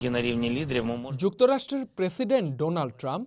На рівні лідерів ми можемо যুক্তরাষ্ট্রের president Donald Trump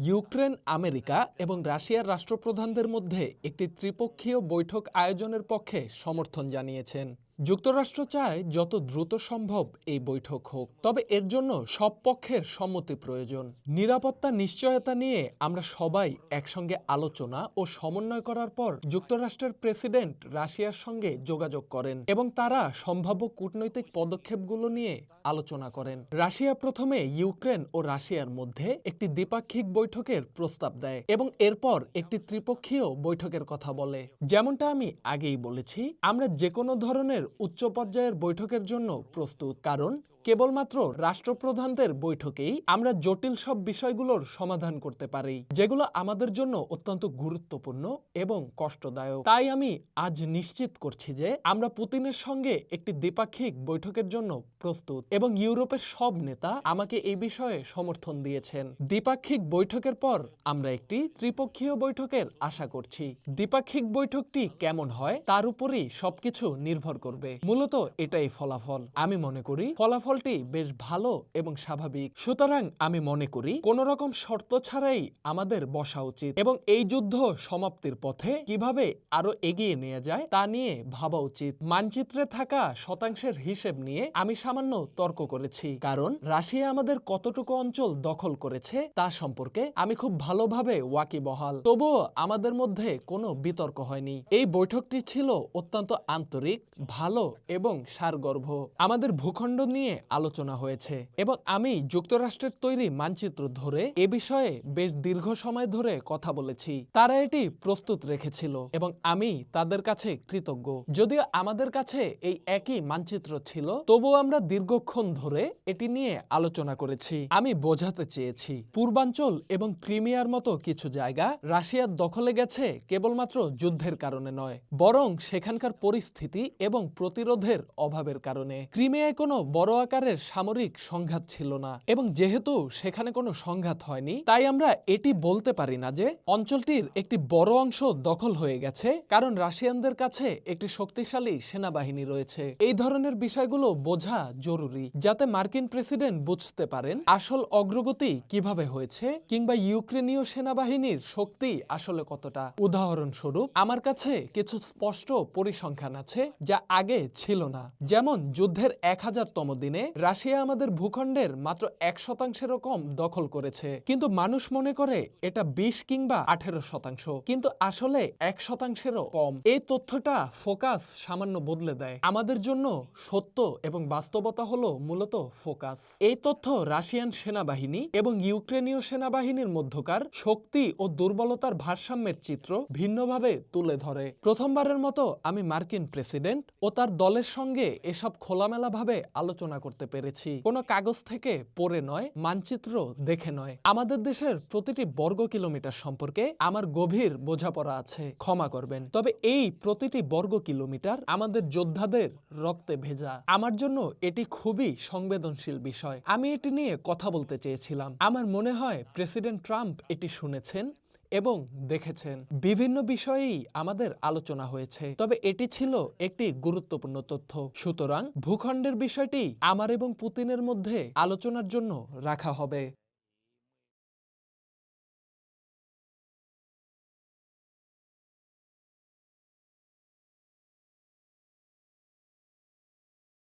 Ukraine, America এবং রাশিয়ার রাষ্ট্রপ্রধানদের মধ্যে একটি ত্রিপক্ষীয় বৈঠক আয়োজনের পক্ষে সমর্থন জানিয়েছেন। যুক্তরাষ্ট্র চায় যত দ্রুত সম্ভব এই বৈঠক হোক, তবে এর জন্য সব পক্ষের সম্মতি প্রয়োজন। নিরাপত্তা নিশ্চয়তা নিয়ে আমরা সবাই একসঙ্গে আলোচনা ও সমন্বয় করার পর যুক্তরাষ্ট্রের প্রেসিডেন্ট রাশিয়ার সঙ্গে যোগাযোগ করেন এবং তারা সম্ভাব্য কূটনৈতিক পদক্ষেপগুলো নিয়ে আলোচনা করেন। রাশিয়া প্রথমে ইউক্রেন ও রাশিয়ার মধ্যে একটি দ্বিপাক্ষিক বৈঠকের প্রস্তাব দেয় এবং এরপর একটি ত্রিপক্ষীয় বৈঠকের কথা বলে। যেমনটা আমি আগেই বলেছি, আমরা যে কোনো ধরনের উচ্চ পর্যায়ের বৈঠকের জন্য প্রস্তুত, কারণ কেবলমাত্র রাষ্ট্রপ্রধানদের বৈঠকেই আমরা জটিল সব বিষয়গুলোর সমাধান করতে পারি, যেগুলো আমাদের জন্য অত্যন্ত গুরুত্বপূর্ণ এবং কষ্টদায়ক। তাই আমি আজ নিশ্চিত করছি যে আমরা পুতিনের সঙ্গে একটি দ্বিপাক্ষিক বৈঠকের জন্য প্রস্তুত এবং ইউরোপের সব নেতা আমাকে এই বিষয়ে সমর্থন দিয়েছেন। দ্বিপাক্ষিক বৈঠকের পর আমরা একটি ত্রিপক্ষীয় বৈঠকের আশা করছি। দ্বিপাক্ষিক বৈঠকটি কেমন হয় তার উপরই সবকিছু নির্ভর করবে। মূলত এটাই ফলাফল। আমি মনে করি ফলাফলটি বেশ ভালো এবং স্বাভাবিক। সুতরাং আমি মনে করি কোন রকম শর্ত ছাড়াই আমাদের বসা উচিত এবং এই যুদ্ধ সমাপ্তির পথে কিভাবে আরো এগিয়ে নিয়ে যায় তা নিয়ে ভাবা উচিত। মানচিত্রে থাকা শতাংশের হিসেব নিয়ে আমি সামান্য তর্ক করেছি, কারণ রাশিয়া আমাদের কতটুকু অঞ্চল দখল করেছে তা সম্পর্কে আমি খুব ভালোভাবে ওয়াকিবহাল। তবুও আমাদের মধ্যে কোনো বিতর্ক হয়নি। এই বৈঠকটি ছিল অত্যন্ত আন্তরিক, ভালো এবং সারগর্ভ। আমাদের ভূখণ্ড নিয়ে আলোচনা হয়েছে এবং আমি যুক্তরাষ্ট্রের তৈরি মানচিত্র ধরে এ বিষয়ে বেশ দীর্ঘ সময় ধরে কথা বলেছি। তারা এটি প্রস্তুত রেখেছিল এবং আমি তাদের কাছে কৃতজ্ঞ। যদিও আমাদের কাছে এই একই মানচিত্র ছিল, তবুও আমরা দীর্ঘক্ষণ ধরে এটি নিয়ে আলোচনা করেছি। আমি বোঝাতে চেয়েছি, পূর্বাঞ্চল এবং ক্রিমিয়ার মতো কিছু জায়গা রাশিয়ার দখলে গেছে কেবলমাত্র যুদ্ধের কারণে নয়, বরং সেখানকার পরিস্থিতি এবং প্রতিরোধের অভাবের কারণে। ক্রিমিয়ায় কোনো বড় আকারের সামরিক সংঘাত ছিল না এবং যেহেতু সেখানে কোনো সংঘাত হয়নি, তাই আমরা এটি বলতে পারি না যে অঞ্চলটির একটি বড় অংশ দখল হয়ে গেছে, কারণ রাশিয়ানদের কাছে একটি শক্তিশালী সেনাবাহিনী রয়েছে। এই ধরনের বিষয়গুলো বোঝা জরুরি, যাতে মার্কিন প্রেসিডেন্ট বুঝতে পারেন আসল অগ্রগতি কিভাবে হয়েছে কিংবা ইউক্রেনীয় সেনাবাহিনীর শক্তি আসলে কতটা। উদাহরণস্বরূপ, আমার কাছে কিছু স্পষ্ট পরিসংখ্যান আছে যা আগে ছিল না। যেমন যুদ্ধের 1000তম দিনে রাশিয়া আমাদের ভূখণ্ডের মাত্র 1%-এরও কম দখল করেছে, কিন্তু মানুষ মনে করে এটা 20 কিংবা 18%, কিন্তু আসলে 1%-এরও কম। এই তথ্যটা ফোকাস সামান্য বদলে দেয়। আমাদের জন্য সত্য এবং বাস্তবতা হলো মূলত ফোকাস। এই তথ্য রাশিয়ান সেনাবাহিনী এবং ইউক্রেনীয় সেনাবাহিনীর মধ্যকার শক্তি ও দুর্বলতার ভারসাম্যের চিত্র ভিন্নভাবে তুলে ধরে। প্রথমবারের মতো আমি মার্কিন প্রেসিডেন্ট ও তার দলের সঙ্গে এসব খোলামেলাভাবে আলোচনা করতে পেরেছি। কোনো কাগজ থেকে পড়ে নয়, মানচিত্র দেখে নয়। আমাদের দেশের প্রতিটি বর্গ কিলোমিটার সম্পর্কে আমার গভীর বোঝাপড়া আছে, ক্ষমা করবেন, তবে এই প্রতিটি বর্গ কিলোমিটার আমাদের যোদ্ধাদের রক্তে ভেজা। আমার জন্য এটি খুবই সংবেদনশীল বিষয়। আমি এটি নিয়ে কথা বলতে চেয়েছিলাম। আমার মনে হয় প্রেসিডেন্ট ট্রাম্প এটি শুনেছেন এবং দেখেছেন। বিভিন্ন বিষয়েই আমাদের আলোচনা হয়েছে, তবে এটি ছিল একটি গুরুত্বপূর্ণ তথ্য। সুতরাং ভূখণ্ডের বিষয়টি আমার এবং পুতিনের মধ্যে আলোচনার জন্য রাখা হবে।